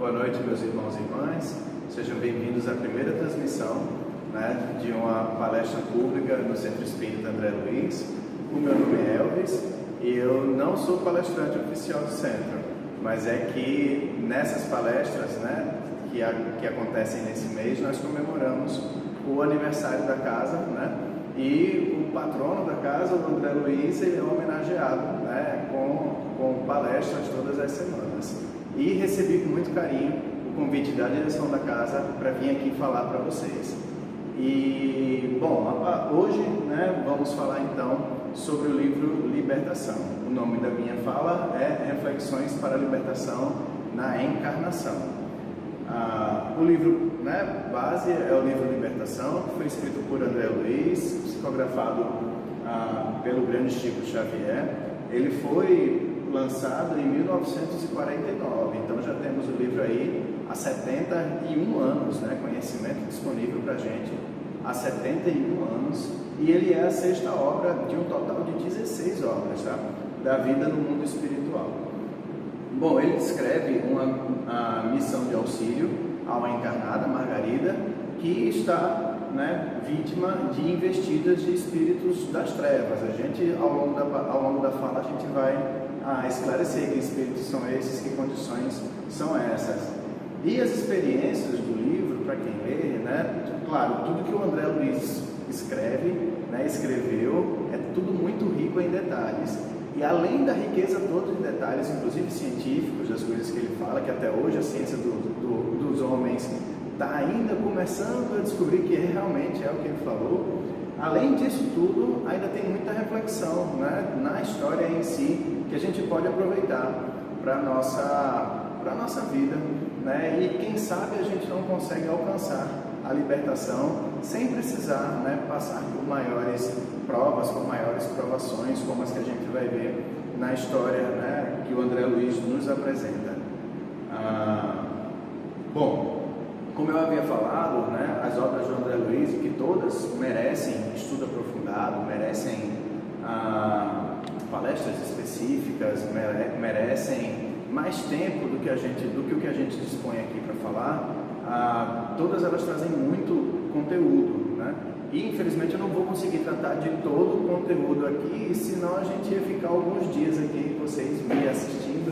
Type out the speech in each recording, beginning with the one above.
Boa noite, meus irmãos e irmãs. Sejam bem-vindos à primeira transmissão, de uma palestra pública no Centro Espírita André Luiz. O meu nome é Elvis e eu não sou palestrante oficial do centro, mas é que nessas palestras que acontecem nesse mês, nós comemoramos o aniversário da casa, e o patrono da casa, o André Luiz, ele é homenageado com palestras todas as semanas. E recebi com muito carinho o convite da direção da casa para vir aqui falar para vocês. E, bom, hoje vamos falar então sobre o livro Libertação. O nome da minha fala é Reflexões para a Libertação na Encarnação. O livro base é o livro Libertação, que foi escrito por André Luiz, psicografado pelo grande Chico Xavier. Ele foi lançado em 1949, então já temos o livro aí há 71 anos, conhecimento disponível para a gente há 71 anos, e ele é a sexta obra de um total de 16 obras da vida no mundo espiritual. Bom, ele descreve uma missão de auxílio a uma encarnada, Margarida, que está vítima de investidas de espíritos das trevas. A gente, ao longo da fala, a gente vai esclarecer que espíritos são esses, que condições são essas. E as experiências do livro, para quem lê, claro, tudo que o André Luiz escreveu, é tudo muito rico em detalhes. E além da riqueza toda de detalhes, inclusive científicos, das coisas que ele fala, que até hoje a ciência dos homens está ainda começando a descobrir que realmente é o que ele falou. Além disso tudo, ainda tem muita reflexão na história em si, que a gente pode aproveitar para a nossa vida, e quem sabe a gente não consegue alcançar a libertação sem precisar passar por maiores provas, por maiores provações, como as que a gente vai ver na história que o André Luiz nos apresenta. Bom, como eu havia falado, as obras do André Luiz, que todas merecem estudo aprofundado, merecem palestras específicas, merecem mais tempo do que o que a gente dispõe aqui para falar. Todas elas trazem muito conteúdo, e infelizmente eu não vou conseguir tratar de todo o conteúdo aqui, senão a gente ia ficar alguns dias aqui, vocês me assistindo,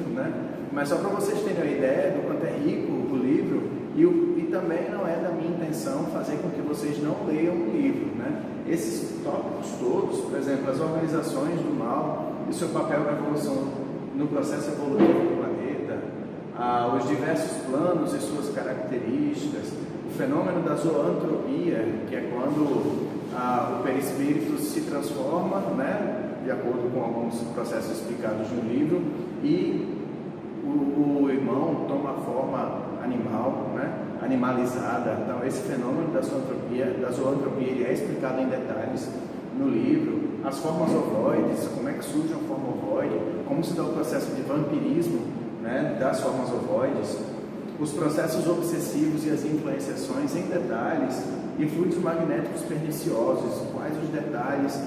mas só para vocês terem a ideia do quanto é rico o livro, e também não é da minha intenção fazer com que vocês não leiam o livro, Esses tópicos todos, por exemplo, as organizações do mal e seu papel na evolução, no processo evolutivo do planeta, os diversos planos e suas características, o fenômeno da zoantropia, que é quando o perispírito se transforma, de acordo com alguns processos explicados no livro, e o irmão toma a forma animal, animalizada. Então, esse fenômeno da zoantropia ele é explicado em detalhes no livro. As formas ovoides, como é que surge uma forma ovoide, como se dá o processo de vampirismo das formas ovoides, os processos obsessivos e as influenciações em detalhes, e fluidos magnéticos perniciosos, quais os detalhes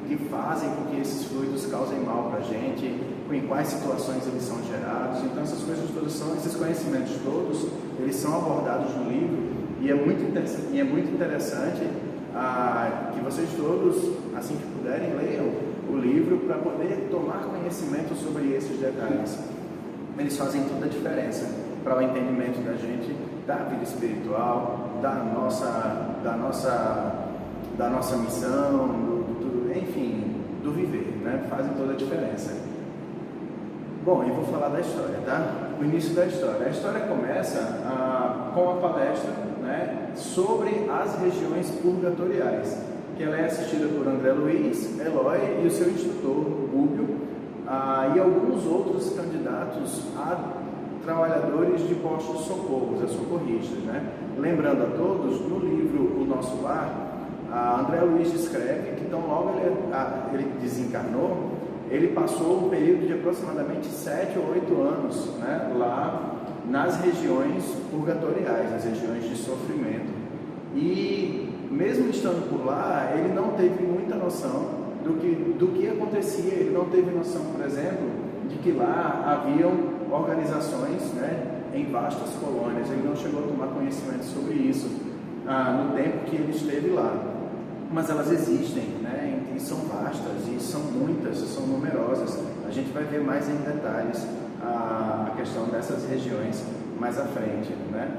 que fazem com que esses fluidos causem mal para a gente, em quais situações eles são gerados. Então essas coisas todas esses conhecimentos todos, eles são abordados no livro, e é muito interessante que vocês todos, assim que puderem, leiam o livro para poder tomar conhecimento sobre esses detalhes. Eles fazem toda a diferença para o entendimento da gente, da vida espiritual, da nossa missão, enfim, do viver, fazem toda a diferença. Bom, eu vou falar da história, O início da história. A história começa com a palestra, sobre as regiões purgatoriais, que ela é assistida por André Luiz, Eloy e o seu instrutor, Rubio, e alguns outros candidatos a trabalhadores de postos de socorro, a socorristas, Lembrando a todos, no livro O Nosso Lar, André Luiz descreve que tão logo ele desencarnou, ele passou um período de aproximadamente 7 ou 8 anos, lá nas regiões purgatoriais, nas regiões de sofrimento. E mesmo estando por lá, ele não teve muita noção do que acontecia. Ele não teve noção, por exemplo, de que lá haviam organizações em vastas colônias. Ele não chegou a tomar conhecimento sobre isso no tempo que ele esteve lá, mas elas existem, né? E são vastas, e são muitas, são numerosas. A gente vai ver mais em detalhes a questão dessas regiões mais à frente, né?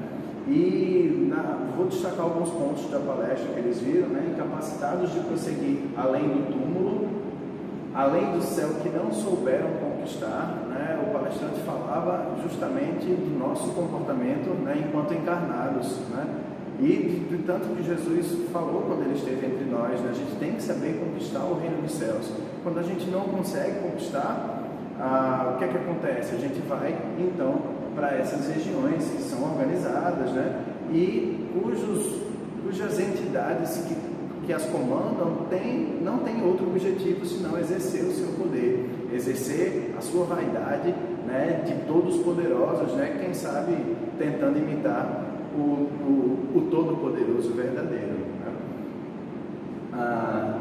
E vou destacar alguns pontos da palestra que eles viram, né? Incapacitados de prosseguir além do túmulo, além do céu que não souberam conquistar, né? O palestrante falava justamente do nosso comportamento, né? Enquanto encarnados, né? E de tanto que Jesus falou quando ele esteve entre nós, né? A gente tem que saber conquistar o reino dos céus. Quando a gente não consegue conquistar, o que é que acontece? A gente vai então para essas regiões que são organizadas, né? E cujas entidades que as comandam não tem outro objetivo senão exercer o seu poder, exercer a sua vaidade, né? De todos poderosos, né? Quem sabe tentando imitar o Todo-Poderoso verdadeiro, né?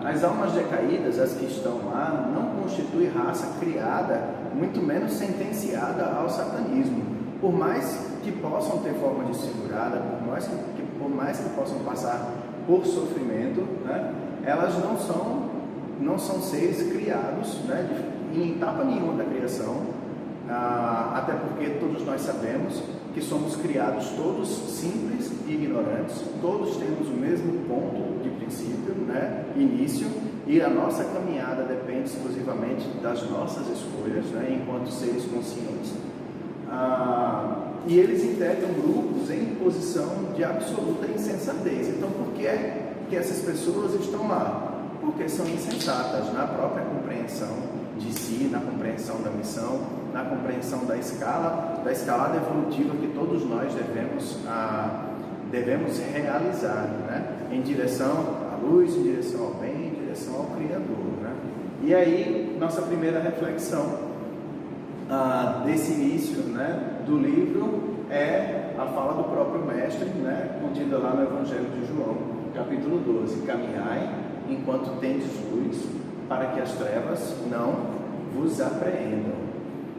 As almas decaídas, as que estão lá, não constituem raça criada, muito menos sentenciada ao satanismo. Por mais que possam ter forma disfigurada, por mais que possam passar por sofrimento, né? Elas não são seres criados, né? Em etapa nenhuma da criação, até porque todos nós sabemos que somos criados todos simples e ignorantes, todos temos o mesmo ponto de princípio, né? Início, e a nossa caminhada depende exclusivamente das nossas escolhas, né? Enquanto seres conscientes. E eles integram grupos em posição de absoluta insensatez. Então, por que é que essas pessoas estão lá? Porque são insensatas na própria compreensão de si, na compreensão da missão, na compreensão da escalada evolutiva que todos nós devemos realizar, né? Em direção à luz, em direção ao bem, em direção ao Criador, né? E aí, nossa primeira reflexão desse início, né, do livro é a fala do próprio Mestre, né, contida lá no Evangelho de João, capítulo 12: caminhai enquanto tendes luz, para que as trevas não vos apreendam.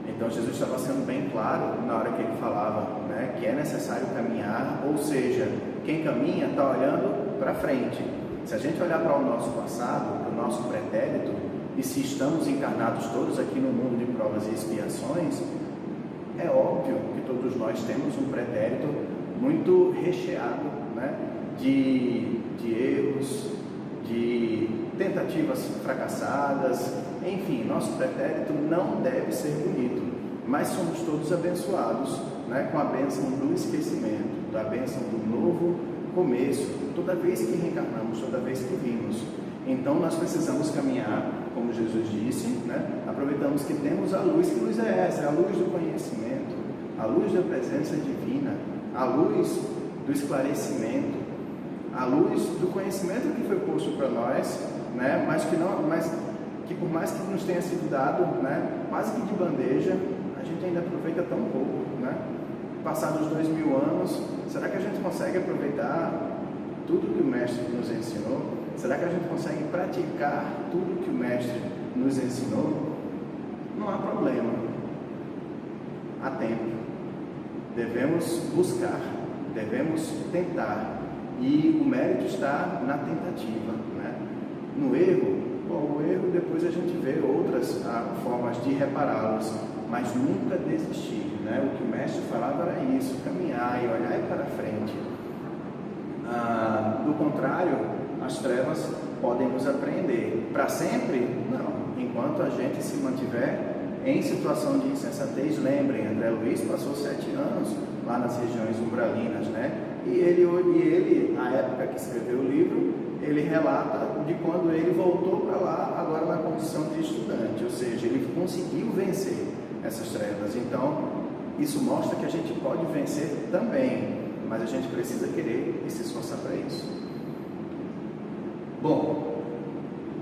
Então Jesus estava sendo bem claro na hora que ele falava, né, que é necessário caminhar, ou seja, quem caminha está olhando para frente. Se a gente olhar para o nosso passado, para o nosso pretérito, e se estamos encarnados todos aqui no mundo de provas e expiações, é óbvio que todos nós temos um pretérito muito recheado, né, de erros, de tentativas fracassadas, enfim, nosso pretérito não deve ser bonito, mas somos todos abençoados, né, com a bênção do esquecimento, da bênção do novo começo, toda vez que reencarnamos, toda vez que vimos. Então nós precisamos caminhar, como Jesus disse, né? Aproveitamos que temos a luz. Que luz é essa? É a luz do conhecimento, a luz da presença divina, a luz do esclarecimento, a luz do conhecimento que foi posto para nós, né? Mas que por mais que nos tenha sido dado, né, quase que de bandeja, a gente ainda aproveita tão pouco, né? Passados 2000 anos, será que a gente consegue aproveitar tudo que o Mestre nos ensinou? Será que a gente consegue praticar tudo que o Mestre nos ensinou? Não há problema. Há tempo. Devemos buscar, devemos tentar. E o mérito está na tentativa, né? No erro, o erro depois a gente vê outras formas de repará-los, mas nunca desistir, né? O que o Mestre falava era isso: caminhar e olhar para frente. Do contrário, as trevas podem nos apreender. Para sempre? Não. Enquanto a gente se mantiver em situação de insensatez, lembrem, André Luiz passou 7 anos lá nas regiões umbralinas, né? E ele, na época que escreveu o livro, ele relata de quando ele voltou para lá, agora na condição de estudante, ou seja, ele conseguiu vencer essas trevas. Então, isso mostra que a gente pode vencer também, mas a gente precisa querer e se esforçar para isso. Bom,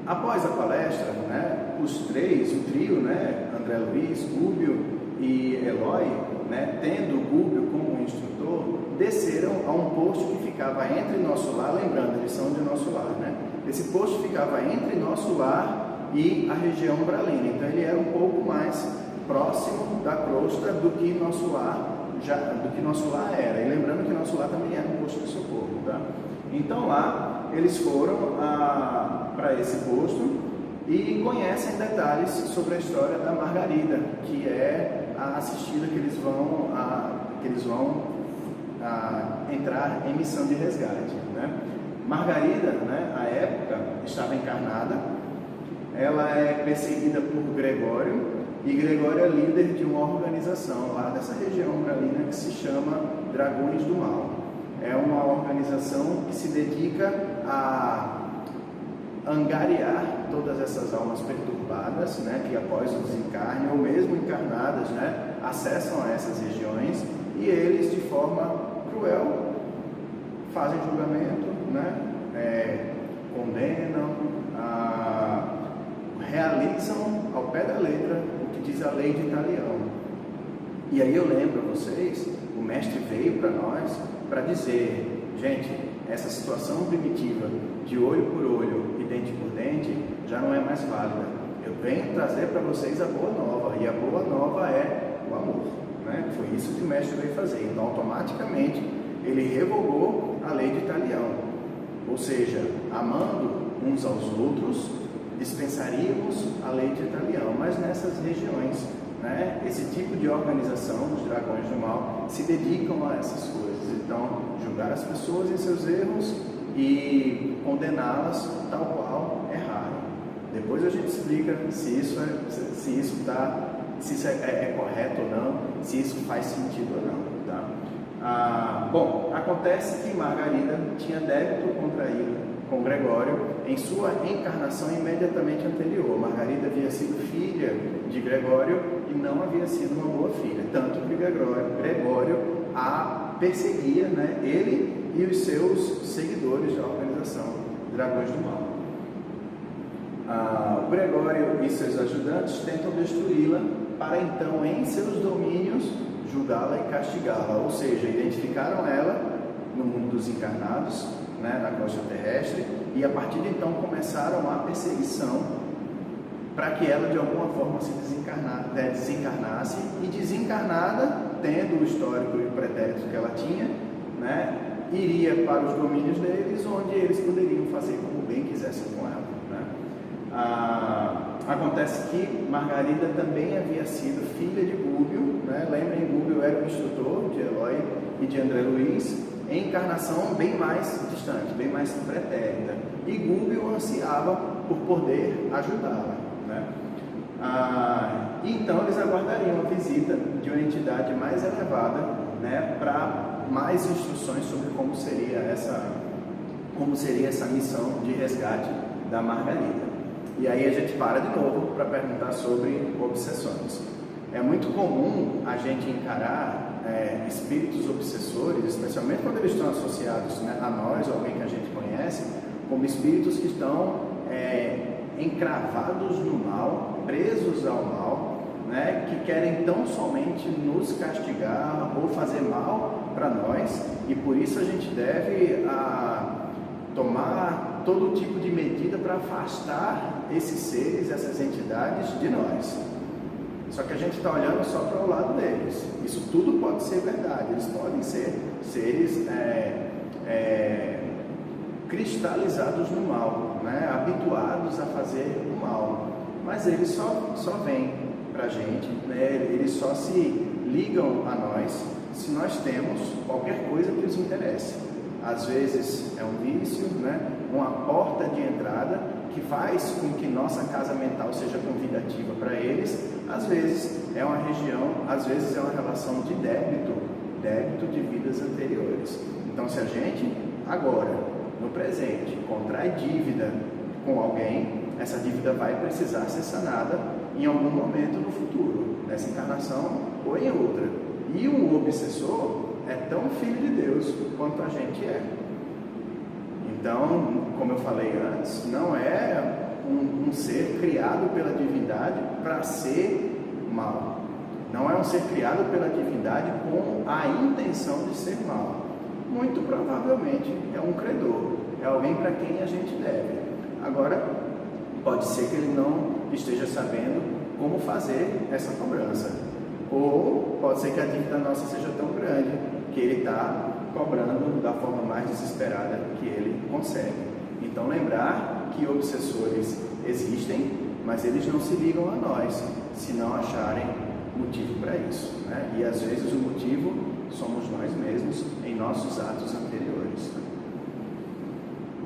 após a palestra, né, o trio, né, André Luiz, Gúbio e Eloy, né, tendo o Gúbio como instrutor, desceram a um posto que ficava entre nosso lar, lembrando, eles são de nosso lar, né? Esse posto ficava entre nosso lar e a região umbralina, então ele era um pouco mais próximo da crosta do que nosso lar do que nosso lar era. E lembrando que nosso lar também era um posto de socorro, tá? Então lá eles foram para esse posto e conhecem detalhes sobre a história da Margarida, que é a assistida que eles vão entrar em missão de resgate, né? Margarida, né, à época, estava encarnada. Ela é perseguida por Gregório, e Gregório é líder de uma organização lá dessa região umbralina que se chama Dragões do Mal. É uma organização que se dedica a angariar todas essas almas perturbadas, né, que após o desencarne ou mesmo encarnadas, né, acessam a essas regiões, e eles, de forma cruel, fazem julgamento, né, condenam, realizam ao pé da letra o que diz a lei de Italião. E aí eu lembro a vocês, o mestre veio para nós para dizer, gente, essa situação primitiva de olho por olho e dente por dente já não é mais válida. Eu venho trazer para vocês a boa nova, e a boa nova é o amor, né? Foi isso que o mestre veio fazer. Então, automaticamente, ele revogou a lei de Italião, ou seja, amando uns aos outros, dispensaríamos a lei de Italião. Mas nessas regiões, né, esse tipo de organização, os Dragões do Mal, se dedicam a essas coisas. Então, julgar as pessoas em seus erros e condená-las tal qual erraram. Depois a gente explica se isso é correto ou não, se isso faz sentido ou não, tá? Bom, acontece que Margarida tinha débito contraído com Gregório em sua encarnação imediatamente anterior. Margarida havia sido filha de Gregório e não havia sido uma boa filha, tanto que Gregório a perseguia, né, ele e os seus seguidores da organização Dragões do Mal. O Gregório e seus ajudantes tentam destruí-la para então, em seus domínios, julgá-la e castigá-la, ou seja, identificaram ela no mundo dos encarnados, né, na costa terrestre, e a partir de então começaram a perseguição para que ela de alguma forma se desencarnasse, e desencarnada, tendo o histórico e o pretérito que ela tinha, né, iria para os domínios deles, onde eles poderiam fazer como bem quisessem com ela, né? Acontece que Margarida também havia sido filha de Gúbio, né? Lembrem, Gúbio era o instrutor de Eloy e de André Luiz, em encarnação bem mais distante, bem mais pretérita, e Gúbio ansiava por poder ajudá-la, né? Então eles aguardariam a visita de uma entidade mais elevada, né, para mais instruções sobre como seria essa missão de resgate da Margarida. E aí a gente para de novo para perguntar sobre obsessões. É muito comum a gente encarar espíritos obsessores, especialmente quando eles estão associados, né, a nós, alguém que a gente conhece, como espíritos que estão encravados no mal, presos ao mal, né, que querem tão somente nos castigar ou fazer mal para nós, e por isso a gente deve tomar todo tipo de medida para afastar esses seres, essas entidades de nós. Só que a gente está olhando só para o lado deles. Isso tudo pode ser verdade, eles podem ser seres cristalizados no mal, né, habituados a fazer o mal, mas eles só vêm para a gente, né, eles só se ligam a nós se nós temos qualquer coisa que os interesse. Às vezes é um vício, né, uma porta de entrada que faz com que nossa casa mental seja convidativa para eles. Às vezes é uma região, às vezes é uma relação de débito de vidas anteriores. Então, se a gente agora, no presente, contrai dívida com alguém, essa dívida vai precisar ser sanada em algum momento no futuro, nessa encarnação ou em outra. E o obsessor é tão filho de Deus quanto a gente é. Então, como eu falei antes, não é um ser criado pela divindade para ser mal. Não é um ser criado pela divindade com a intenção de ser mal. Muito provavelmente é um credor, é alguém para quem a gente deve. Agora, pode ser que ele não esteja sabendo como fazer essa cobrança. Ou pode ser que a dívida nossa seja tão grande que ele está cobrando da forma mais desesperada que ele consegue. Então lembrar que obsessores existem, mas eles não se ligam a nós se não acharem motivo para isso, né? E às vezes o motivo somos nós mesmos em nossos atos anteriores.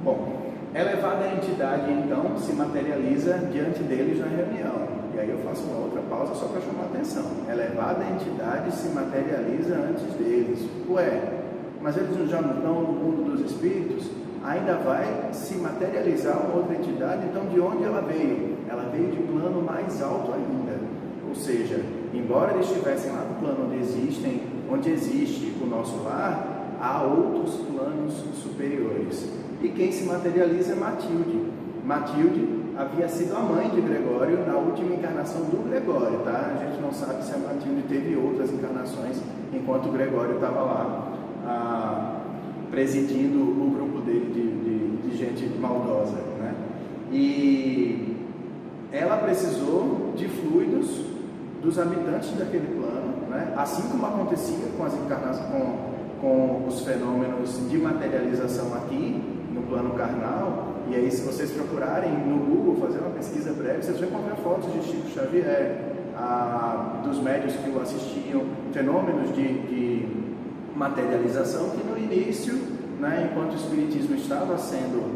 Bom, elevada entidade então se materializa diante deles na reunião. E aí eu faço uma outra pausa só para chamar a atenção. Elevada entidade se materializa antes deles. Ué, mas eles já não estão no mundo dos espíritos? Ainda vai se materializar uma outra entidade? Então de onde ela veio? Ela veio de plano mais alto ainda. Ou seja, embora eles estivessem lá no plano onde existe o nosso lar, há outros planos superiores. E quem se materializa é Matilde. Matilde havia sido a mãe de Gregório na última encarnação do Gregório, tá? A gente não sabe se a Matilde teve outras encarnações enquanto o Gregório estava lá presidindo o grupo dele de gente maldosa, né? E ela precisou de fluidos dos habitantes daquele plano, né? Assim como acontecia com as encarnações, com os fenômenos de materialização aqui no plano carnal. E aí, se vocês procurarem no Google, fazer uma pesquisa breve, vocês vão encontrar fotos de Chico Xavier, dos médiuns que o assistiam, fenômenos de materialização que no início, né, enquanto o Espiritismo estava sendo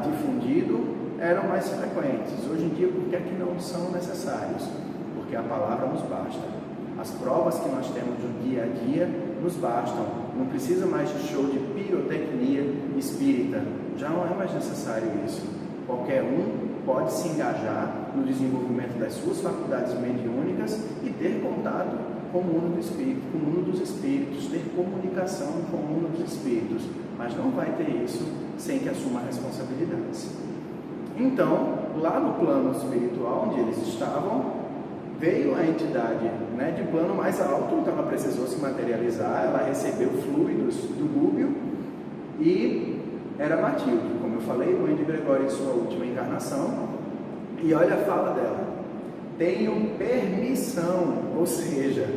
difundido, eram mais frequentes. Hoje em dia, por que é que não são necessários? Porque a palavra nos basta. As provas que nós temos do dia a dia nos bastam. Não precisa mais de show de pirotecnia espírita. Já não é mais necessário isso. Qualquer um pode se engajar no desenvolvimento das suas faculdades mediúnicas e ter contato com o mundo do espírito, com o mundo dos espíritos, ter comunicação com o mundo dos espíritos. Mas não vai ter isso sem que assuma responsabilidades. Então, lá no plano espiritual onde eles estavam, veio a entidade, né, de plano mais alto, então ela precisou se materializar, ela recebeu fluidos do Gúbio e era Matilde, como eu falei, mãe de Gregório em sua última encarnação. E olha a fala dela: tenho permissão, ou seja,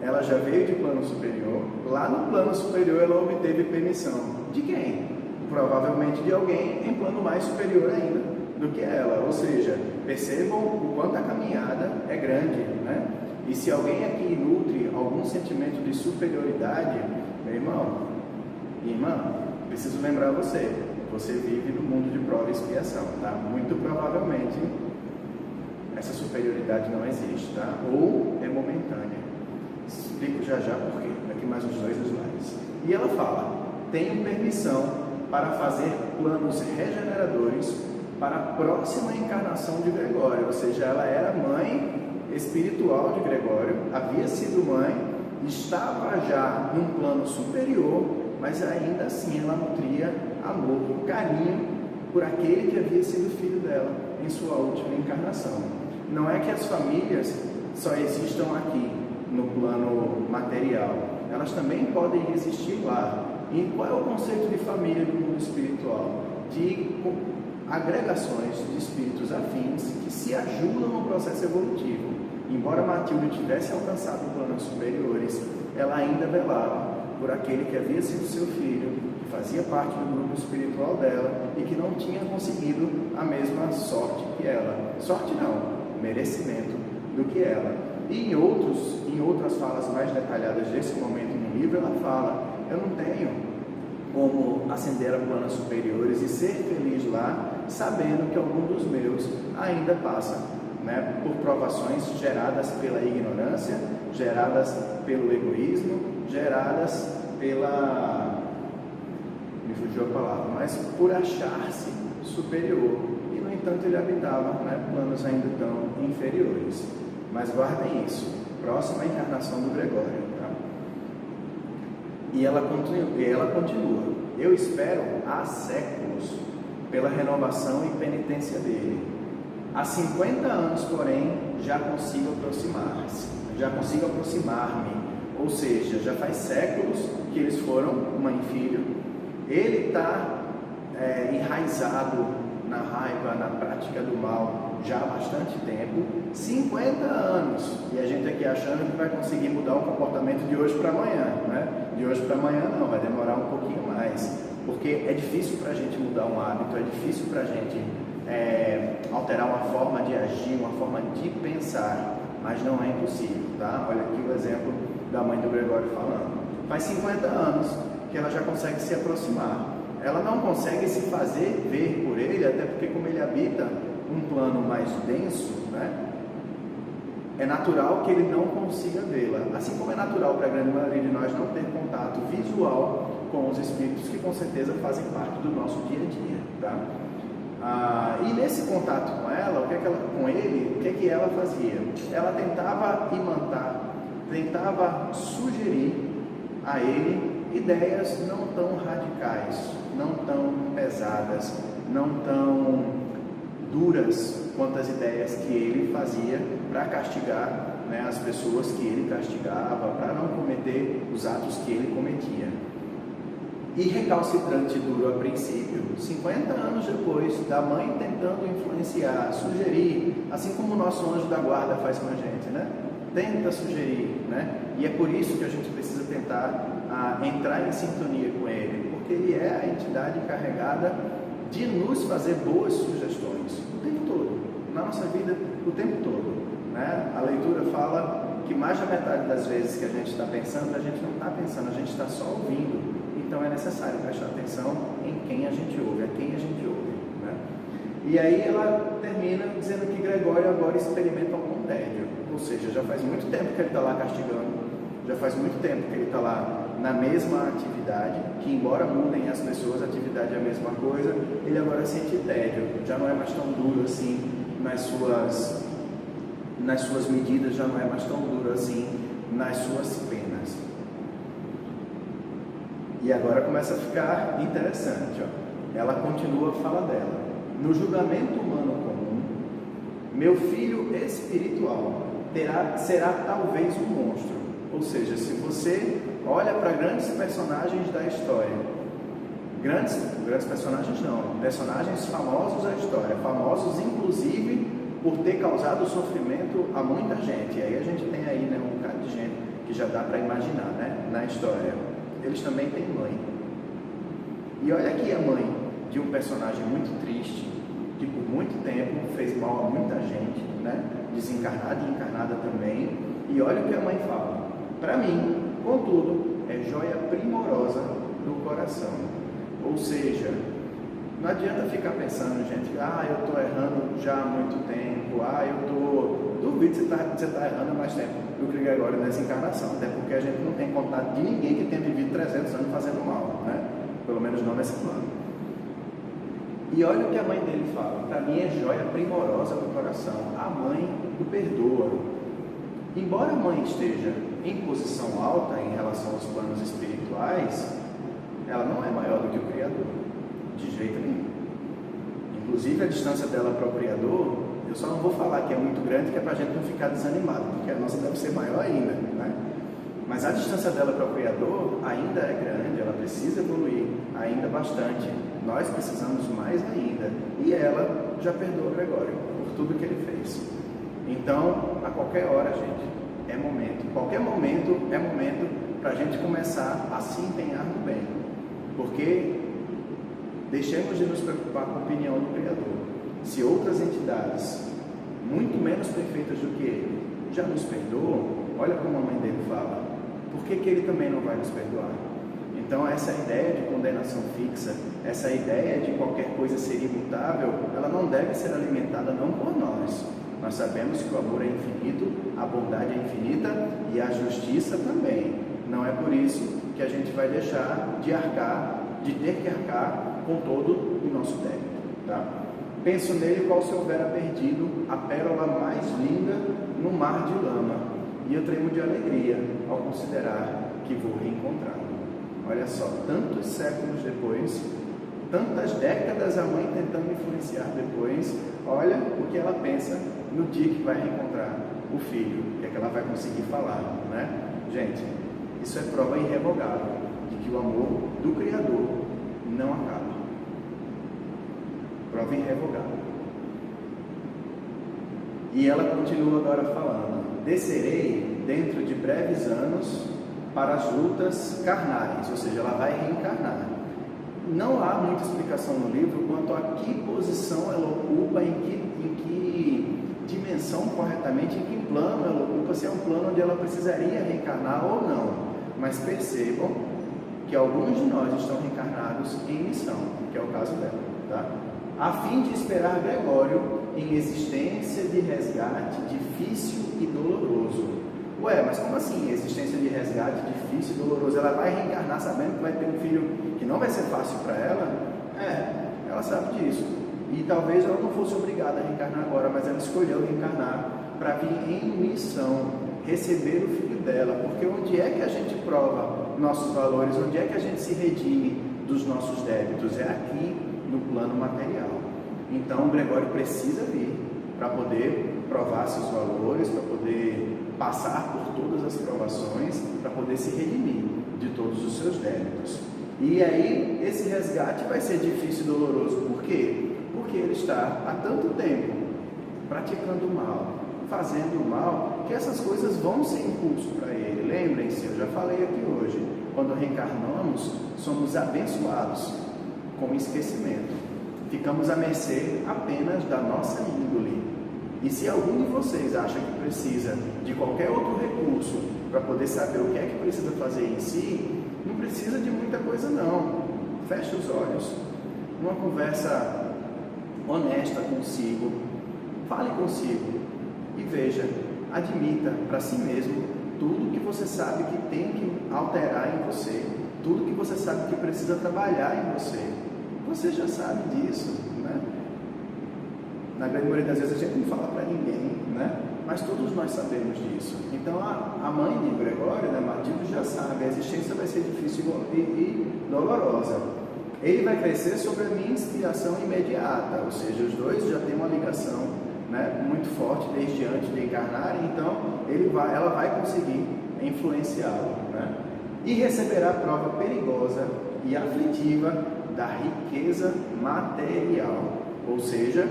ela já veio de plano superior, lá no plano superior ela obteve permissão. De quem? Provavelmente de alguém em plano mais superior ainda do que ela, ou seja, percebam o quanto a caminhada é grande, né? E se alguém aqui nutre algum sentimento de superioridade, meu irmão, irmã, preciso lembrar você vive no mundo de prova e expiação, tá? Muito provavelmente essa superioridade não existe, tá? Ou é momentânea. Explico já por quê, daqui mais uns 2 slides. E ela fala: tenho permissão para fazer planos regeneradores para a próxima encarnação de Gregório. Ou seja, ela era mãe espiritual de Gregório, havia sido mãe, estava já num plano superior, mas ainda assim ela nutria amor, carinho por aquele que havia sido filho dela em sua última encarnação. Não é que as famílias só existam aqui no plano material, elas também podem existir lá. E qual é o conceito de família no mundo espiritual? De agregações de espíritos afins que se ajudam no processo evolutivo. Embora Matilde tivesse alcançado planos superiores, ela ainda velava por aquele que havia sido seu filho, que fazia parte do grupo espiritual dela e que não tinha conseguido a mesma sorte que ela. Sorte não, merecimento do que ela. E em outras falas mais detalhadas desse momento no livro, ela fala: eu não tenho como ascender a planos superiores e ser feliz lá, sabendo que algum dos meus ainda passa, né, por provações geradas pela ignorância, geradas pelo egoísmo, geradas pela... me fugiu a palavra, mas por achar-se superior. E no entanto ele habitava, né, planos ainda tão inferiores. Mas guardem isso, próxima encarnação do Gregório, tá? E ela continua: eu espero há séculos pela renovação e penitência dele. Há 50 anos, porém, já consigo aproximar-me, ou seja, já faz séculos que eles foram mãe e filho. Ele está enraizado na raiva, na prática do mal, já há bastante tempo, 50 anos, e a gente aqui achando que vai conseguir mudar o comportamento de hoje para amanhã, né? De hoje para amanhã não, vai demorar um pouquinho mais, porque é difícil para a gente mudar um hábito, é difícil para a gente alterar uma forma de agir, uma forma de pensar, mas não é impossível, tá? Olha aqui o exemplo da mãe do Gregório falando. Faz 50 anos que ela já consegue se aproximar. Ela não consegue se fazer ver por ele, até porque como ele habita um plano mais denso, né, é natural que ele não consiga vê-la. Assim como é natural para a grande maioria de nós não ter contato visual com os espíritos que com certeza fazem parte do nosso dia a dia, tá? E nesse contato com ela, com ele, o que ela fazia? Ela tentava imantar, tentava sugerir a ele ideias não tão radicais, não tão pesadas, não tão duras quanto as ideias que ele fazia para castigar, né, as pessoas que ele castigava, para não cometer os atos que ele cometia. E recalcitrante e duro a princípio, 50 anos depois, da mãe tentando influenciar, sugerir, assim como o nosso anjo da guarda faz com a gente, né? Tenta sugerir, né? E é por isso que a gente precisa tentar entrar em sintonia com ele, porque ele é a entidade encarregada de nos fazer boas sugestões o tempo todo, na nossa vida, o tempo todo, né? A leitura fala que mais da metade das vezes que a gente está pensando, a gente não está pensando, a gente está só ouvindo. Então é necessário prestar atenção em quem a gente ouve, a quem a gente ouve, né? E aí ela termina dizendo que Gregório agora experimenta algum tédio, ou seja, já faz muito tempo que ele está lá castigando, já faz muito tempo que ele está lá na mesma atividade, que embora mudem as pessoas, a atividade é a mesma coisa, ele agora sente tédio, já não é mais tão duro assim nas suas medidas, já não é mais tão duro assim nas suas penas. E agora começa a ficar interessante, ó. Ela continua a fala dela. No julgamento humano comum, meu filho espiritual será talvez um monstro. Ou seja, se você olha para grandes personagens da história, grandes personagens não, personagens famosos da história, famosos inclusive por ter causado sofrimento a muita gente. E aí a gente tem aí, né, um bocado de gente que já dá para imaginar, né, na história. Eles também têm mãe. E olha aqui a mãe de um personagem muito triste, que por muito tempo fez mal a muita gente, né? Desencarnada e encarnada também. E olha o que a mãe fala. Para mim, contudo, é joia primorosa do coração. Ou seja, não adianta ficar pensando, gente, eu estou errando já há muito tempo, duvido que você está errando há mais tempo do que Gregório nessa encarnação, até porque a gente não tem contato de ninguém que tenha vivido 300 anos fazendo mal, né? Pelo menos não nesse plano. E olha o que a mãe dele fala, para mim é joia primorosa do coração, a mãe o perdoa. Embora a mãe esteja em posição alta em relação aos planos espirituais, ela não é maior do que o Criador, de jeito nenhum. Inclusive a distância dela para o Criador, eu só não vou falar que é muito grande, que é para a gente não ficar desanimado, porque a nossa deve ser maior ainda, né? Mas a distância dela para o Criador ainda é grande, ela precisa evoluir ainda bastante, nós precisamos mais ainda, e ela já perdoou Gregório por tudo que ele fez. Então, a qualquer hora, gente, é momento, qualquer momento é momento para a gente começar a se empenhar no bem, porque deixemos de nos preocupar com a opinião do Criador. Se outras entidades, muito menos perfeitas do que ele, já nos perdoam, olha como a mãe dele fala, por que ele também não vai nos perdoar? Então essa ideia de condenação fixa, essa ideia de qualquer coisa ser imutável, ela não deve ser alimentada não por nós. Nós sabemos que o amor é infinito, a bondade é infinita e a justiça também. Não é por isso que a gente vai deixar de ter que arcar com todo o nosso débito, tá? Penso nele qual se houvera perdido a pérola mais linda no mar de lama, e eu tremo de alegria ao considerar que vou reencontrá-lo. Olha só, tantos séculos depois, tantas décadas a mãe tentando influenciar depois, olha o que ela pensa no dia que vai reencontrar o filho, o que é que ela vai conseguir falar, né? Gente, isso é prova irrevogável de que o amor do Criador não acaba. Prova irrevogável. E ela continua agora falando: descerei dentro de breves anos para as lutas carnais, ou seja, ela vai reencarnar. Não há muita explicação no livro quanto a que posição ela ocupa, em que dimensão corretamente, em que plano ela ocupa, se é um plano onde ela precisaria reencarnar ou não. Mas percebam que alguns de nós estão reencarnados em missão, que é o caso dela, tá? A fim de esperar Gregório em existência de resgate difícil e doloroso. Ué, mas como assim existência de resgate difícil e doloroso? Ela vai reencarnar sabendo que vai ter um filho que não vai ser fácil para ela? Ela sabe disso. E talvez ela não fosse obrigada a reencarnar agora, mas ela escolheu reencarnar para vir em missão, receber o filho dela. Porque onde é que a gente prova nossos valores? Onde é que a gente se redime dos nossos débitos? É aqui no plano material. Então o Gregório precisa vir para poder provar seus valores, para poder passar por todas as provações, para poder se redimir de todos os seus débitos. E aí esse resgate vai ser difícil e doloroso. Por quê? Porque ele está há tanto tempo praticando o mal, fazendo o mal, que essas coisas vão ser impulso para ele. Lembrem-se, eu já falei aqui hoje, quando reencarnamos, somos abençoados com esquecimento. Ficamos à mercê apenas da nossa índole. E se algum de vocês acha que precisa de qualquer outro recurso para poder saber o que é que precisa fazer em si, não precisa de muita coisa não. Feche os olhos, uma conversa honesta consigo, fale consigo e veja, admita para si mesmo tudo que você sabe que tem que alterar em você, tudo que você sabe que precisa trabalhar em você. Você já sabe disso, né? Na grande maioria das vezes a gente não fala para ninguém, né? Mas todos nós sabemos disso. Então a mãe de Gregório, né, Matilde, já sabe, a existência vai ser difícil e dolorosa. Ele vai crescer sobre a minha inspiração imediata, ou seja, os dois já têm uma ligação, né, muito forte desde antes de encarnarem, então ela vai conseguir influenciá-lo, né? E receberá prova perigosa e aflitiva da riqueza material, ou seja,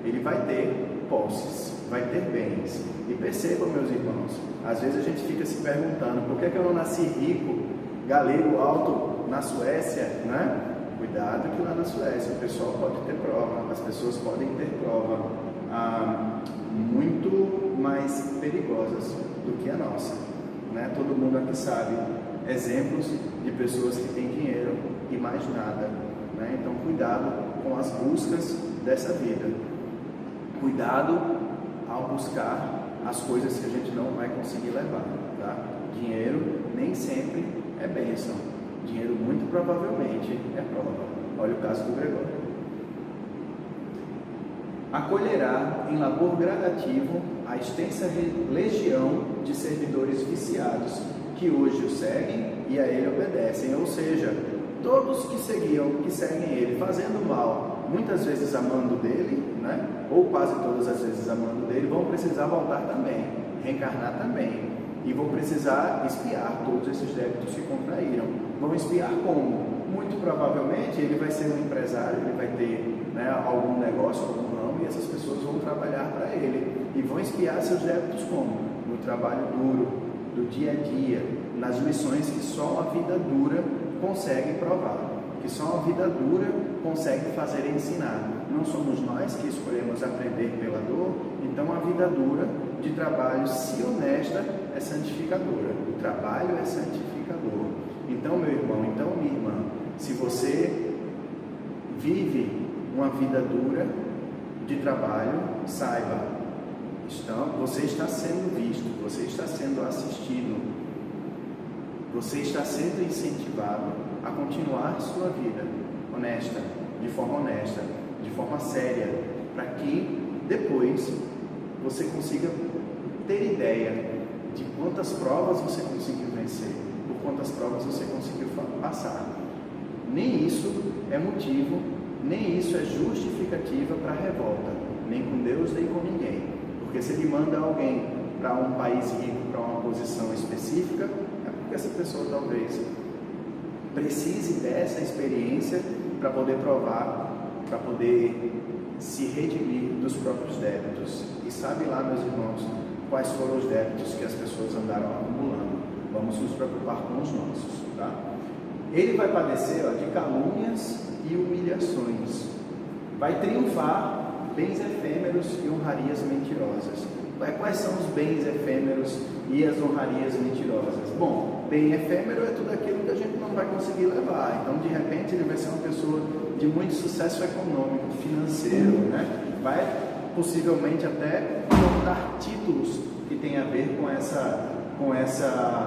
ele vai ter posses, vai ter bens. E percebam, meus irmãos, às vezes a gente fica se perguntando, por que eu não nasci rico, galego alto na Suécia, né? Cuidado que lá na Suécia o pessoal pode ter prova, as pessoas podem ter prova muito mais perigosas do que a nossa, né? Todo mundo aqui sabe exemplos de pessoas que têm dinheiro e mais nada, né? Então cuidado com as buscas dessa vida, cuidado ao buscar as coisas que a gente não vai conseguir levar, tá? Dinheiro nem sempre é bênção, dinheiro muito provavelmente é prova. Olha o caso do Gregório. Acolherá em labor gradativo a extensa legião de servidores viciados que hoje o seguem e a ele obedecem, ou seja, todos que seguem ele fazendo mal, muitas vezes amando dele, né? Ou quase todas as vezes amando dele, vão precisar voltar também, reencarnar também, e vão precisar expiar todos esses débitos que contraíram. Vão expiar como? Muito provavelmente ele vai ser um empresário, ele vai ter, né, algum negócio, algum ramo, e essas pessoas vão trabalhar para ele, e vão expiar seus débitos como? No trabalho duro, do dia a dia, nas lições que só a vida dura consegue provar, que só a vida dura consegue fazer ensinar. Não somos nós que escolhemos aprender pela dor, então a vida dura de trabalho, se honesta, é santificadora. O trabalho é santificador. Então, meu irmão, então minha irmã, se você vive uma vida dura de trabalho, saiba, você está sendo visto, você está sendo assistido, você está sendo incentivado a continuar sua vida honesta, de forma séria, para que depois você consiga ter ideia de quantas provas você conseguiu vencer, por quantas provas você conseguiu passar. Nem isso é motivo, nem isso é justificativa para revolta, nem com Deus, nem com ninguém. Porque se ele manda alguém para um país rico, para uma posição específica, é porque essa pessoa talvez precise dessa experiência para poder provar, para poder se redimir dos próprios débitos. E sabe lá, meus irmãos, quais foram os débitos que as pessoas andaram acumulando. Vamos nos preocupar com os nossos, tá? Ele vai padecer de calúnias e humilhações. Vai triunfar bens efêmeros e honrarias mentirosas. Quais são os bens efêmeros e as honrarias mentirosas? Bom, bem efêmero é tudo aquilo que a gente não vai conseguir levar. Então, de repente, ele vai ser uma pessoa de muito sucesso econômico, financeiro, né? Vai possivelmente até contar títulos que tem a ver com essa herança,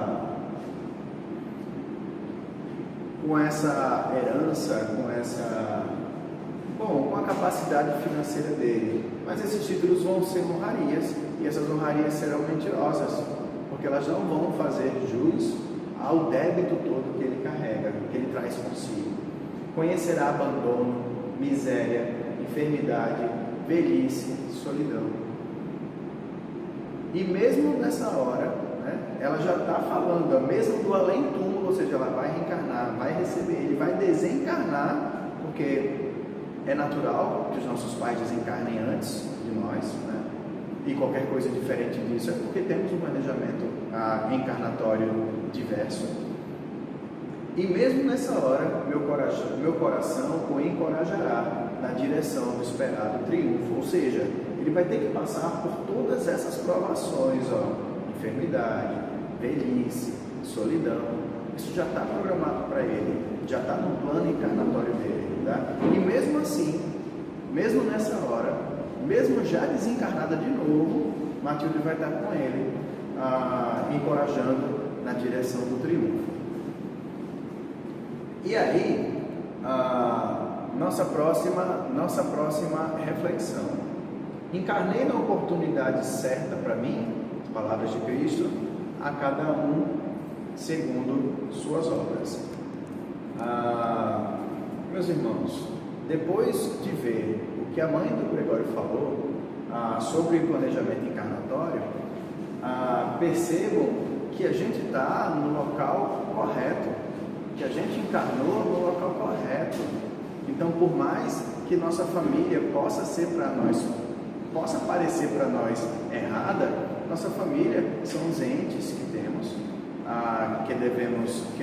com a capacidade financeira dele. Mas esses títulos vão ser honrarias, e essas honrarias serão mentirosas, porque elas não vão fazer jus ao débito todo que ele carrega, que ele traz consigo. Conhecerá abandono, miséria, enfermidade, velhice, solidão. E mesmo nessa hora, né, ela já está falando, mesmo do além-túmulo, ou seja, ela vai reencarnar, vai receber, ele vai desencarnar, porque é natural que os nossos pais desencarnem antes de nós, né? E qualquer coisa diferente disso é porque temos um planejamento encarnatório diverso. E mesmo nessa hora, meu coração o encorajará na direção do esperado triunfo, ou seja, ele vai ter que passar por todas essas provações, enfermidade, velhice, solidão. Isso já está programado para ele, já está no plano encarnatório dele, tá? E mesmo assim, mesmo nessa hora, mesmo já desencarnada de novo, Matilde vai estar com ele, encorajando na direção do triunfo. E aí, nossa próxima reflexão. Encarnei na oportunidade certa para mim, palavras de Cristo, a cada um segundo suas obras. Meus irmãos, depois de ver o que a mãe do Gregório falou sobre o planejamento encarnatório, percebam que a gente está no local correto, que a gente encarnou no local correto. Então, por mais que nossa família possa parecer para nós errada, nossa família são os entes que temos, que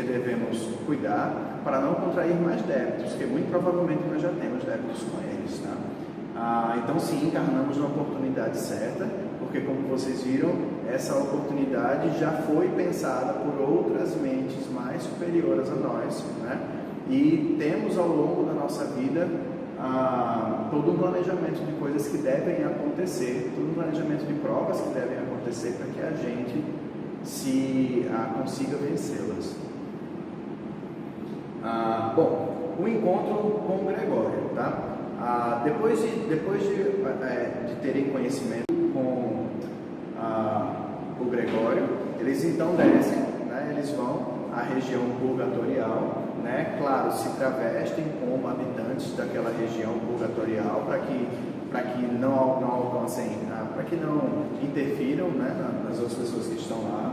devemos cuidar para não contrair mais débitos, porque muito provavelmente nós já temos débitos com eles, tá? Então, sim, encarnamos na oportunidade certa, porque, como vocês viram, essa oportunidade já foi pensada por outras mentes mais superiores a nós, né? E temos ao longo da nossa vida todo um planejamento de coisas que devem acontecer, todo um planejamento de provas que devem acontecer para que a gente consiga vencê-las. Bom, o encontro com o Gregório, tá? Depois de terem conhecimento com o Gregório, eles então descem, né? Eles vão à região purgatorial, né? Claro, se travestem como habitantes daquela região purgatorial para que não alcancem, para que não interfiram, né, nas outras pessoas que estão lá,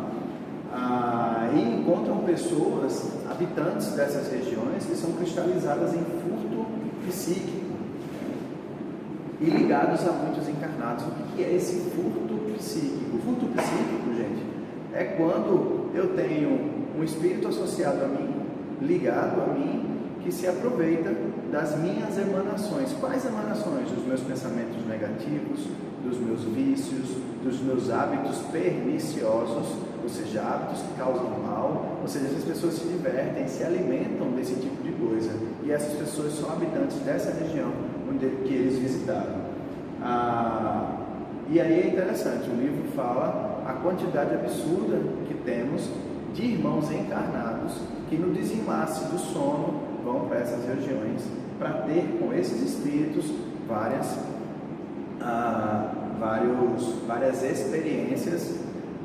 e encontram pessoas, habitantes dessas regiões, que são cristalizadas em furto psíquico e ligados a muitos encarnados. O que é esse furto psíquico? O furto psíquico, gente, é quando eu tenho um espírito associado a mim, ligado a mim, que se aproveita das minhas emanações. Quais emanações? Dos meus pensamentos negativos, dos meus vícios, dos meus hábitos perniciosos, ou seja, hábitos que causam mal. Ou seja, essas pessoas se divertem, se alimentam desse tipo de coisa, e essas pessoas são habitantes dessa região que eles visitaram. E aí é interessante, o livro fala a quantidade absurda que temos de irmãos encarnados que no desenlace do sono vão para essas regiões para ter com esses espíritos várias experiências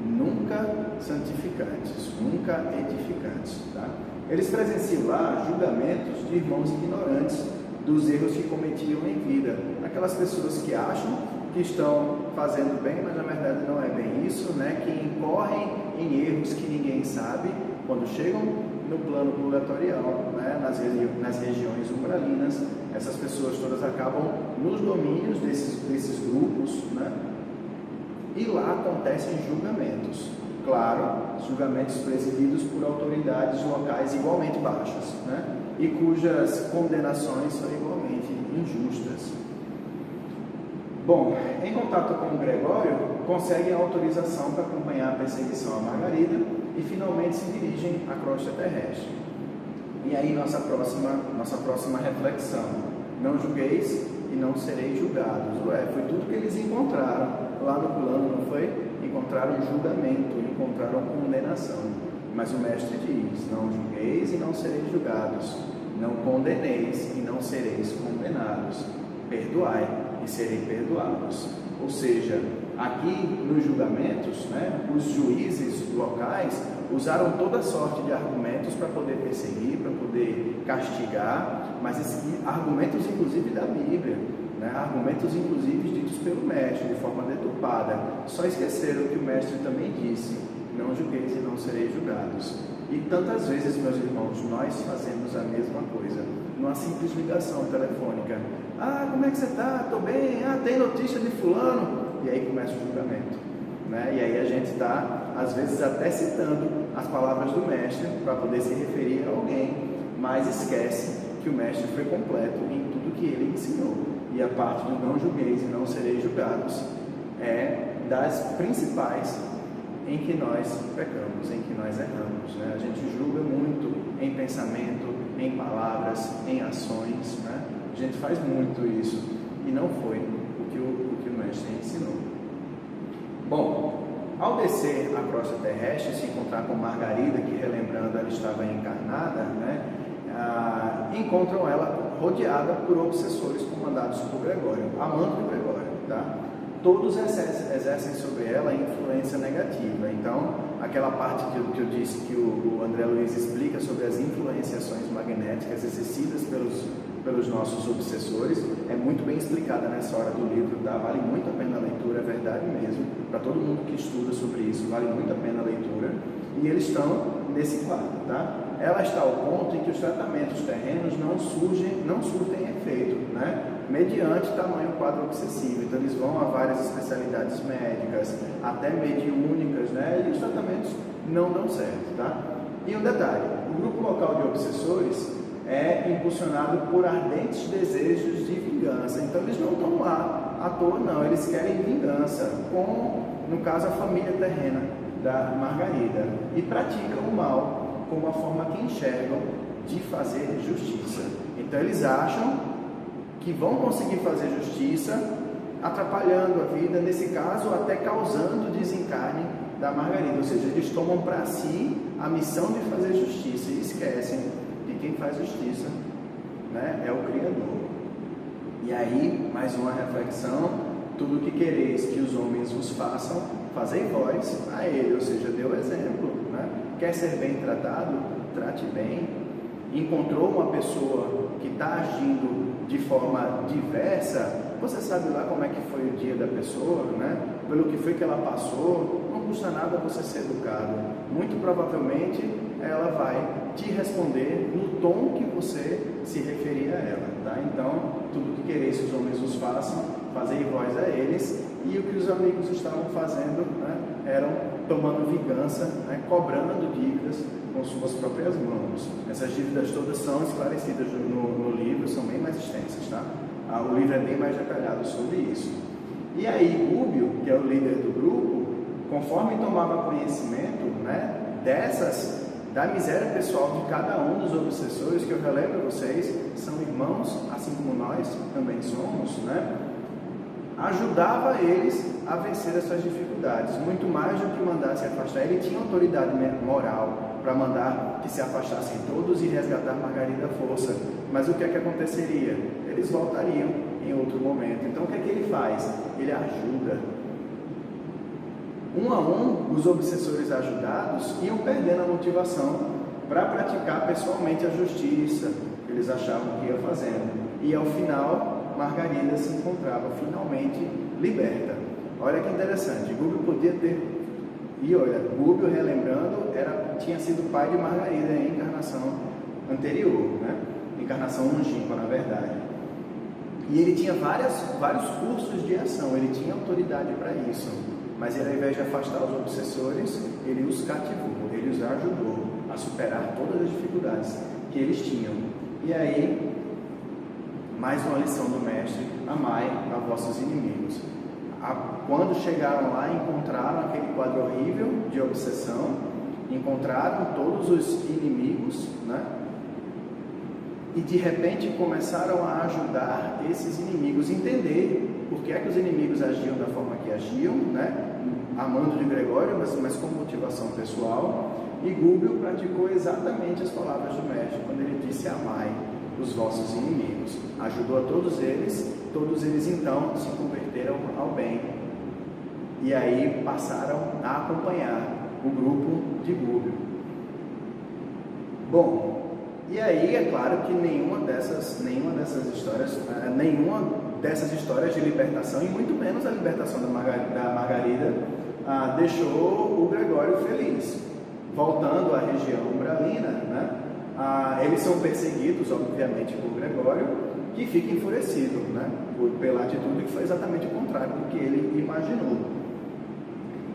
nunca santificantes, nunca edificantes, tá? Eles presenciam lá julgamentos de irmãos ignorantes dos erros que cometiam em vida, aquelas pessoas que acham que estão fazendo bem, mas na verdade não é bem isso, né? Que incorrem em erros que ninguém sabe, quando chegam no plano purgatorial, né? nas regiões umbralinas. Essas pessoas todas acabam nos domínios desses grupos, né? E lá acontecem julgamentos. Claro, julgamentos presididos por autoridades locais igualmente baixas, né? E cujas condenações são igualmente injustas. Bom, em contato com o Gregório, conseguem a autorização para acompanhar a perseguição a Margarida e finalmente se dirigem à crosta terrestre. E aí nossa próxima reflexão: não julgueis e não sereis julgados. Foi tudo que eles encontraram lá no plano, não foi? Encontraram julgamento, encontraram condenação. Mas o mestre diz: não julgueis e não sereis julgados, não condeneis e não sereis condenados, perdoai e serei perdoados. Ou seja, aqui nos julgamentos, né, os juízes locais usaram toda sorte de argumentos para poder perseguir, para poder castigar, mas argumentos inclusive da Bíblia, né, argumentos inclusive ditos pelo mestre de forma deturpada. Só esqueceram que o mestre também disse: não julgueis e não sereis julgados. E tantas vezes, meus irmãos, nós fazemos a mesma coisa, numa simples ligação telefônica. Como é que você está? Estou bem. Tem notícia de fulano? E aí começa o julgamento, né? E aí a gente está, às vezes, até citando as palavras do mestre para poder se referir a alguém, mas esquece que o mestre foi completo em tudo que ele ensinou. E a parte do não julgueis e não sereis julgados é das principais em que nós pecamos, em que nós erramos, né? A gente julga muito em pensamento, em palavras, em ações, né? A gente faz muito isso e não foi o que o mestre ensinou. Bom, ao descer a crosta terrestre, se encontrar com Margarida, que, relembrando, ela estava encarnada, né? Encontram ela rodeada por obsessores comandados por Gregório, amando de Gregório, tá? Todos exercem sobre ela influência negativa. Então, aquela parte que eu disse que o André Luiz explica sobre as influenciações magnéticas exercidas pelos nossos obsessores, é muito bem explicada nessa hora do livro, tá? Vale muito a pena a leitura, é verdade mesmo, para todo mundo que estuda sobre isso, vale muito a pena a leitura, e eles estão nesse quadro, tá? Ela está ao ponto em que os tratamentos terrenos não surtem efeito, né? Mediante tamanho quadro obsessivo. Então eles vão a várias especialidades médicas, até mediúnicas, né? E os tratamentos não dão certo, tá? E um detalhe: o grupo local de obsessores é impulsionado por ardentes desejos de vingança. Então eles não estão lá à toa, não. Eles querem vingança com, no caso, a família terrena da Margarida, e praticam o mal como a forma que enxergam de fazer justiça. Então eles acham que vão conseguir fazer justiça atrapalhando a vida, nesse caso até causando o desencarne da Margarida. Ou seja, eles tomam para si a missão de fazer justiça e esquecem que quem faz justiça, né, é o Criador. E aí, mais uma reflexão: tudo o que quereis que os homens vos façam, fazei vós a ele. Ou seja, dê o exemplo, né? Quer ser bem tratado? Trate bem. Encontrou uma pessoa que está agindo de forma diversa, você sabe lá como é que foi o dia da pessoa, né? Pelo que foi que ela passou, não custa nada você ser educado. Muito provavelmente ela vai te responder no tom que você se referir a ela, tá? Então, tudo que quereis que os homens vos façam, fazei vós a eles. E o que os amigos estavam fazendo, né, eram tomando vingança, né, cobrando dívidas com suas próprias mãos. Essas dívidas todas são esclarecidas no livro, são bem mais extensas, tá? O livro é bem mais detalhado sobre isso. E aí, Gúbio, que é o líder do grupo, conforme tomava conhecimento, né, da miséria pessoal de cada um dos obsessores, que eu relembro a vocês, são irmãos, assim como nós também somos, né? Ajudava eles a vencer as suas dificuldades, muito mais do que mandar se afastar. Ele tinha autoridade moral para mandar que se afastassem todos e resgatar Margarida à força. Mas o que é que aconteceria? Eles voltariam em outro momento. Então o que é que ele faz? Ele ajuda. Um a um, os obsessores ajudados iam perdendo a motivação para praticar pessoalmente a justiça que eles achavam que ia fazendo. E ao final, Margarida se encontrava finalmente liberta. Olha que interessante, Gúbio podia ter E olha, Gúbio, relembrando, tinha sido pai de Margarida em encarnação anterior, né? Encarnação longínqua, na verdade. E ele tinha vários cursos de ação, ele tinha autoridade para isso. Mas ele, ao invés de afastar os obsessores, ele os cativou, ele os ajudou a superar todas as dificuldades que eles tinham. E aí, mais uma lição do mestre: amai a vossos inimigos. Quando chegaram lá, encontraram aquele quadro horrível de obsessão, encontraram todos os inimigos, né? E de repente começaram a ajudar esses inimigos a entender por que é que os inimigos agiam da forma que agiam, né? Amando de Gregório, mas com motivação pessoal. E Gúbio praticou exatamente as palavras do mestre quando ele disse: amai os vossos inimigos. Ajudou a todos eles então se converteram ao bem. E aí passaram a acompanhar o grupo de Gúbio. Bom, e aí é claro que nenhuma dessas histórias de libertação, e muito menos a libertação da Margarida, deixou o Gregório feliz. Voltando à região umbralina, né? Eles são perseguidos, obviamente, por Gregório, que fica enfurecido, né? Pela atitude que foi exatamente o contrário do que ele imaginou.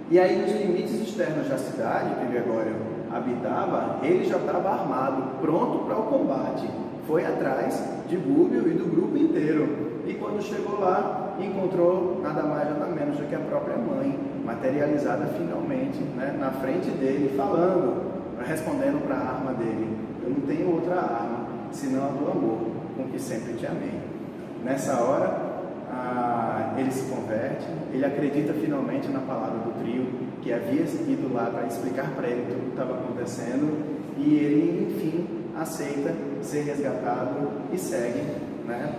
E aí, nos limites externos da cidade que Gregório habitava, ele já estava armado, pronto para o combate. Foi atrás de Gúbio e do grupo inteiro. E quando chegou lá, encontrou nada mais nada menos do que a própria mãe, materializada finalmente, né, na frente dele, falando, respondendo para a arma dele: eu não tenho outra arma senão a do amor, com que sempre te amei. Nessa hora, ele se converte, ele acredita finalmente na palavra do trio, que havia ido lá para explicar para ele tudo o que estava acontecendo, e ele, enfim, aceita ser resgatado e segue, né,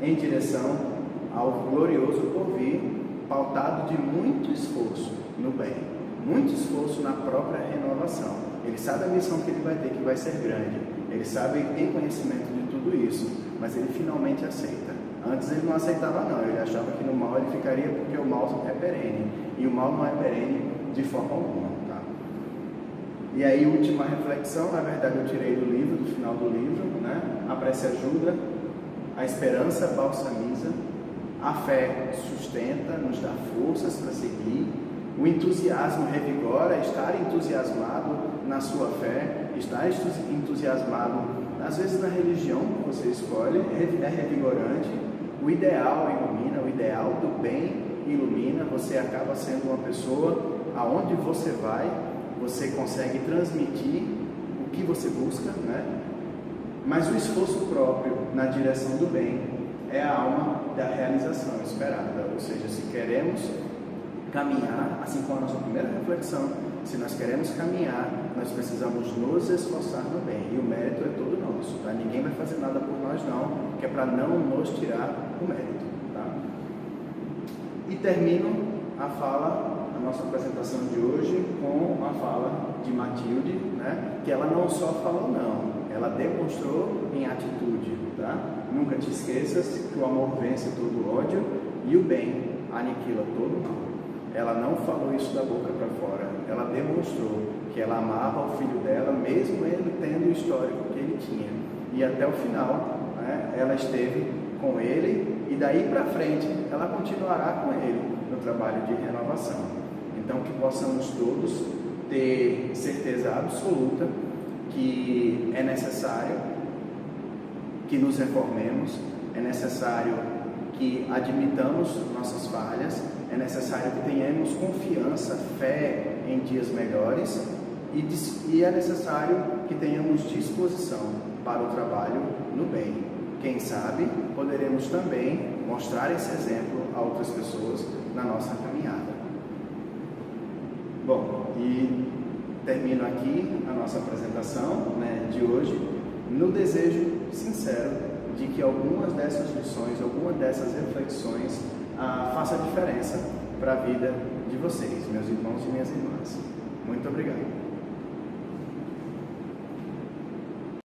em direção ao glorioso porvir, pautado de muito esforço no bem, muito esforço na própria renovação. Ele sabe a missão que ele vai ter, que vai ser grande, ele sabe, ele tem conhecimento de tudo isso, mas ele finalmente aceita. Antes ele não aceitava não, ele achava que no mal ele ficaria porque o mal é perene, e o mal não é perene de forma alguma, tá? E aí, última reflexão, na verdade eu tirei do livro, do final do livro, né? A prece ajuda, a esperança balsamiza, a fé sustenta, nos dá forças para seguir, o entusiasmo revigora. Estar entusiasmado na sua fé, estar entusiasmado, às vezes, na religião que você escolhe, é revigorante. O ideal ilumina, o ideal do bem ilumina. Você acaba sendo uma pessoa, aonde você vai, você consegue transmitir o que você busca, né? Mas o esforço próprio na direção do bem é a alma da realização esperada. Ou seja, se queremos caminhar, assim como a nossa primeira reflexão, se nós queremos caminhar, nós precisamos nos esforçar no bem, e o mérito é todo nosso, tá? Ninguém vai fazer nada por nós não, que é para não nos tirar o mérito, tá? E termino a fala, a nossa apresentação de hoje, com a fala de Matilde, né? Que ela não só falou não, ela demonstrou em atitude, tá? Nunca te esqueças que o amor vence todo ódio e o bem aniquila todo mal. Ela não falou isso da boca para fora, ela demonstrou que ela amava o filho dela, mesmo ele tendo o histórico que ele tinha. E até o final, né, ela esteve com ele, e daí para frente ela continuará com ele no trabalho de renovação. Então, que possamos todos ter certeza absoluta que é necessário que nos reformemos, é necessário que admitamos nossas falhas, é necessário que tenhamos confiança, fé em dias melhores, e é necessário que tenhamos disposição para o trabalho no bem. Quem sabe poderemos também mostrar esse exemplo a outras pessoas na nossa caminhada. Bom, e termino aqui a nossa apresentação, né, de hoje, no desejo sincero de que algumas dessas lições, algumas dessas reflexões faça diferença para a vida de vocês, meus irmãos e minhas irmãs. Muito obrigado.